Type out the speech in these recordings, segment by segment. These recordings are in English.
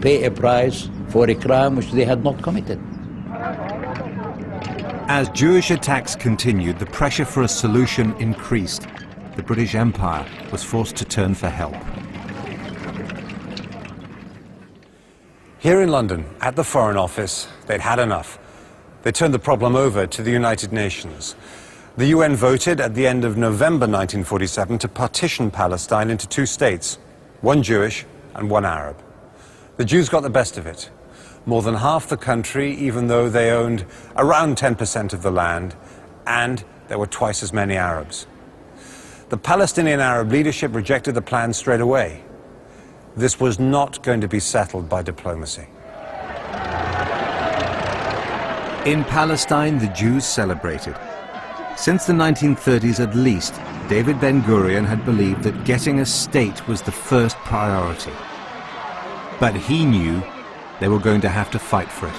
pay a price for a crime which they had not committed. As Jewish attacks continued, the pressure for a solution increased. The British Empire was forced to turn for help. Here in London, at the Foreign Office, they'd had enough. They turned the problem over to the United Nations. The UN voted at the end of November 1947 to partition Palestine into two states, one Jewish and one Arab. The Jews got the best of it. More than half the country, even though they owned around 10% of the land, and there were twice as many Arabs. The Palestinian Arab leadership rejected the plan straight away. This was not going to be settled by diplomacy. In Palestine, the Jews celebrated. Since the 1930s at least, David Ben-Gurion had believed that getting a state was the first priority. But he knew they were going to have to fight for it.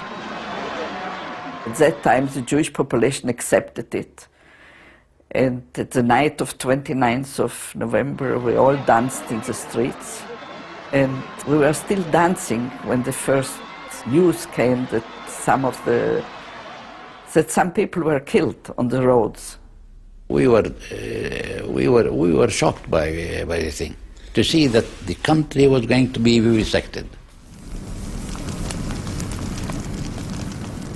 At that time, the Jewish population accepted it. And at the night of 29th of November, we all danced in the streets. And we were still dancing when the first news came that some people were killed on the roads. We were shocked by the thing, to see that the country was going to be vivisected.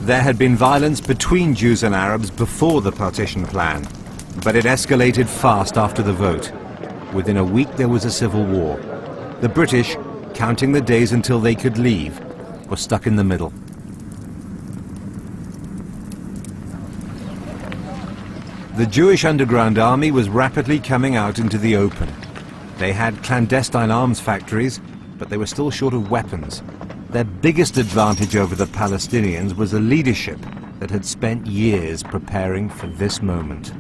There had been violence between Jews and Arabs before the partition plan, but it escalated fast after the vote. Within a week there was a civil war. The British, counting the days until they could leave, were stuck in the middle. The Jewish underground army was rapidly coming out into the open. They had clandestine arms factories, but they were still short of weapons. Their biggest advantage over the Palestinians was a leadership that had spent years preparing for this moment.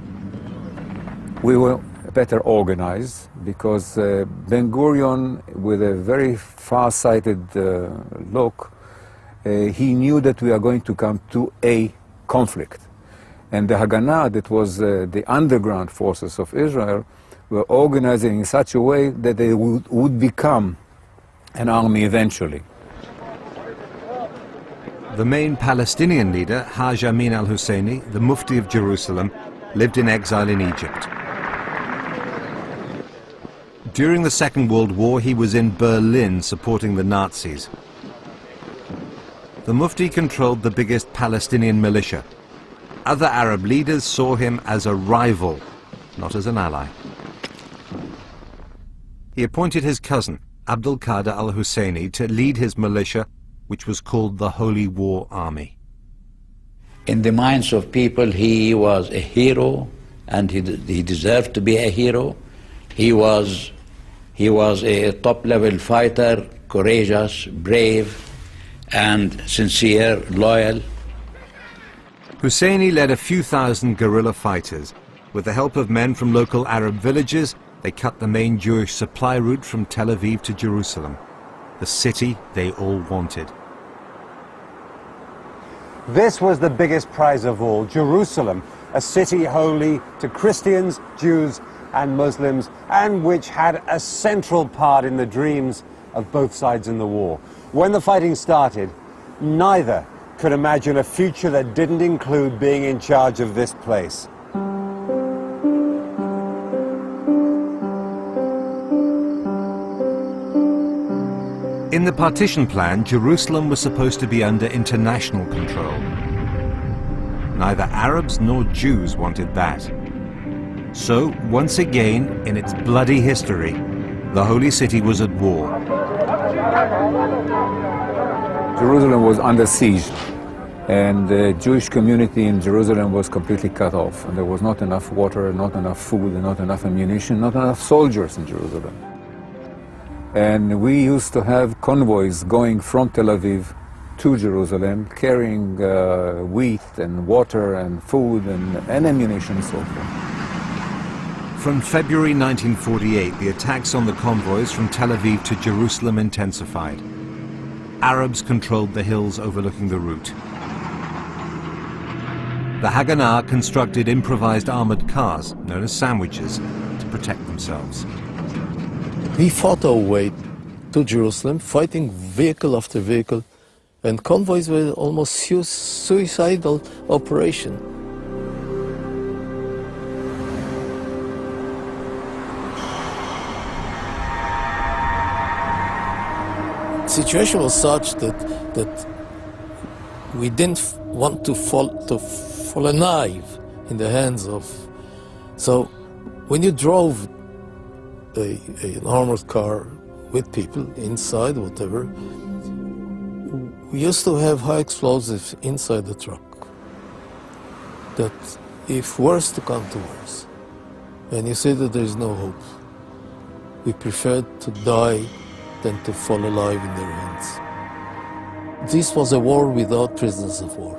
We were better organized because Ben-Gurion, with a very far-sighted look, he knew that we are going to come to a conflict. And the Haganah, that was the underground forces of Israel, were organizing in such a way that they would become an army eventually. The main Palestinian leader, Haj Amin al-Husseini, the Mufti of Jerusalem, lived in exile in Egypt. During the Second World War, he was in Berlin supporting the Nazis. The Mufti controlled the biggest Palestinian militia. Other Arab leaders saw him as a rival, not as an ally. He appointed his cousin, Abdul Qadir al-Husseini, to lead his militia, which was called the Holy War Army. In the minds of people, he was a hero, and he deserved to be a hero. He was a top-level fighter, courageous, brave, and sincere, loyal. Husseini led a few thousand guerrilla fighters. With the help of men from local Arab villages, they cut the main Jewish supply route from Tel Aviv to Jerusalem, the city they all wanted. This was the biggest prize of all, Jerusalem, a city holy to Christians, Jews, and Muslims, and which had a central part in the dreams of both sides in the war. When the fighting started, neither could imagine a future that didn't include being in charge of this place. In the partition plan, Jerusalem was supposed to be under international control. Neither Arabs nor Jews wanted that. So, once again, in its bloody history, the Holy City was at war. Jerusalem was under siege, and the Jewish community in Jerusalem was completely cut off. And there was not enough water, not enough food, and not enough ammunition, not enough soldiers in Jerusalem. And we used to have convoys going from Tel Aviv to Jerusalem, carrying wheat and water and food and ammunition and so forth. From February 1948, the attacks on the convoys from Tel Aviv to Jerusalem intensified. Arabs controlled the hills overlooking the route. The Haganah constructed improvised armored cars, known as sandwiches, to protect themselves. We fought our way to Jerusalem, fighting vehicle after vehicle, and convoys were almost suicidal operation. The situation was such that we didn't want to fall alive in the hands of. So when you drove an armored car with people inside, whatever, we used to have high explosives inside the truck. That if worse to come to worse, and you see that there is no hope, we preferred to die than to fall alive in their hands. This was a war without prisoners of war.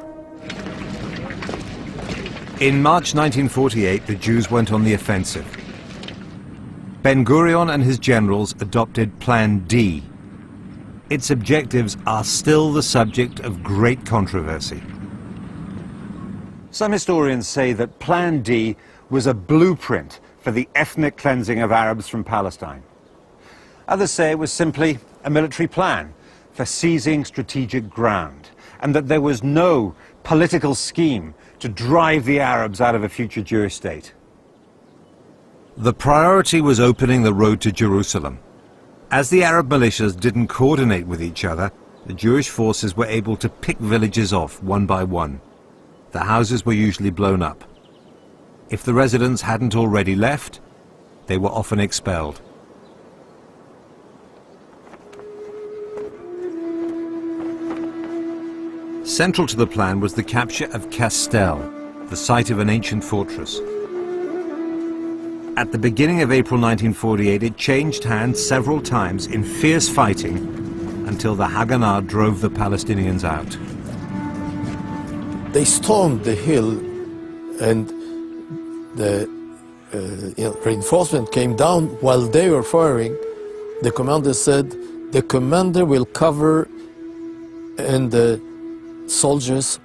In March 1948, the Jews went on the offensive. Ben-Gurion and his generals adopted Plan D. Its objectives are still the subject of great controversy. Some historians say that Plan D was a blueprint for the ethnic cleansing of Arabs from Palestine. Others say it was simply a military plan for seizing strategic ground, and that there was no political scheme to drive the Arabs out of a future Jewish state. The priority was opening the road to Jerusalem. As the Arab militias didn't coordinate with each other, the Jewish forces were able to pick villages off one by one. The houses were usually blown up. If the residents hadn't already left, they were often expelled. Central to the plan was the capture of Castel, the site of an ancient fortress. At the beginning of April 1948, it changed hands several times in fierce fighting until the Haganah drove the Palestinians out. They stormed the hill, and the reinforcement came down while they were firing. The commander said, "The commander will cover, and the soldiers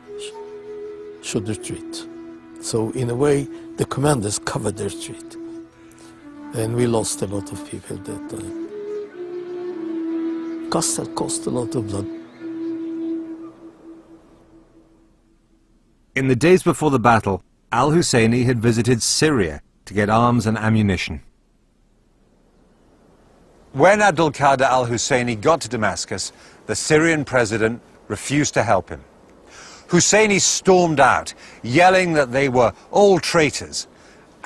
should retreat." So in a way, the commanders covered their retreat. And we lost a lot of people that time. Castel cost a lot of blood. In the days before the battle, al-Husseini had visited Syria to get arms and ammunition. When Abdul Qadir al-Husseini got to Damascus, the Syrian president refused to help him. Husseini stormed out, yelling that they were all traitors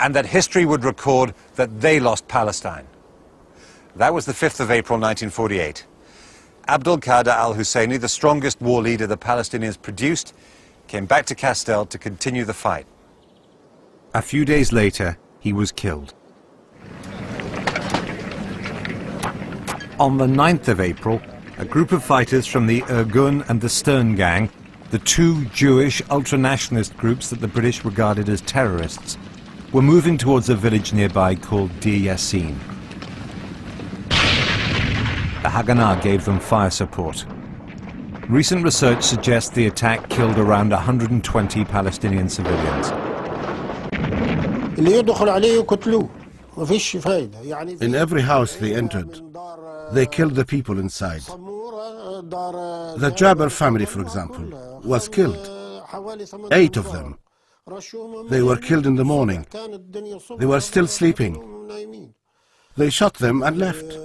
and that history would record that they lost Palestine. That was the 5th of April 1948. Abdul Qadir al-Husseini, the strongest war leader the Palestinians produced, came back to Castel to continue the fight. A few days later, he was killed. On the 9th of April, a group of fighters from the Irgun and the Stern Gang, the two Jewish ultra-nationalist groups that the British regarded as terrorists, were moving towards a village nearby called Dir Yassin. The Haganah gave them fire support. Recent research suggests the attack killed around 120 Palestinian civilians. In every house they entered, they killed the people inside. The Jabir family, for example, was killed. 8 of them. They were killed in the morning. They were still sleeping. They shot them and left.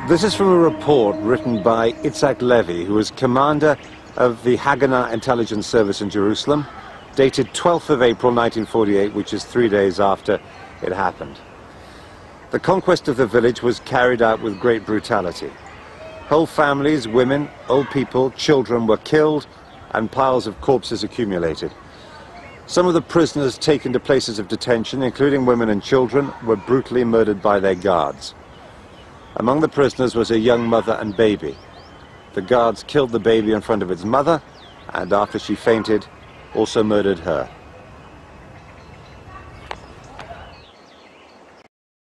This is from a report written by Itzhak Levy, who was commander of the Haganah Intelligence Service in Jerusalem, dated 12th of April 1948, which is 3 days after it happened. The conquest of the village was carried out with great brutality. Whole families, women, old people, children were killed, and piles of corpses accumulated. Some of the prisoners taken to places of detention, including women and children, were brutally murdered by their guards. Among the prisoners was a young mother and baby. The guards killed the baby in front of its mother, and after she fainted, also murdered her.